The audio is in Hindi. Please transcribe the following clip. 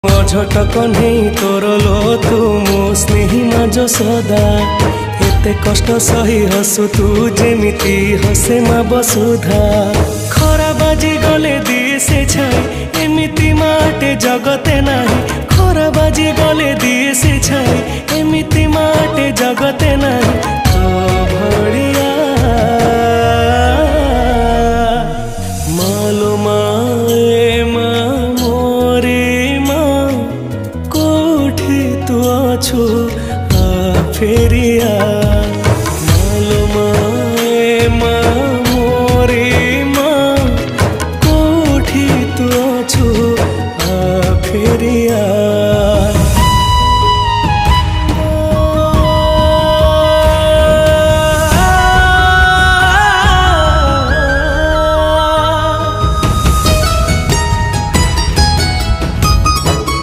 झट कन्हई तोर लो तू मो स्नेही माज सदा एते कष्ट सही हसु तू जेमिति हसे मा बसुधा खरा बाजी गले दिए से छाई एमिति माटे जगते नाही खरा बाजी गले दिए से छाई एमिति माटे जगते नाही तो भड़िया मालो माए मा मोरे मा कोठी तू अछु आ फेरिया मालो माए मा मोरे मा कोठी तू अछु आ फेरिया।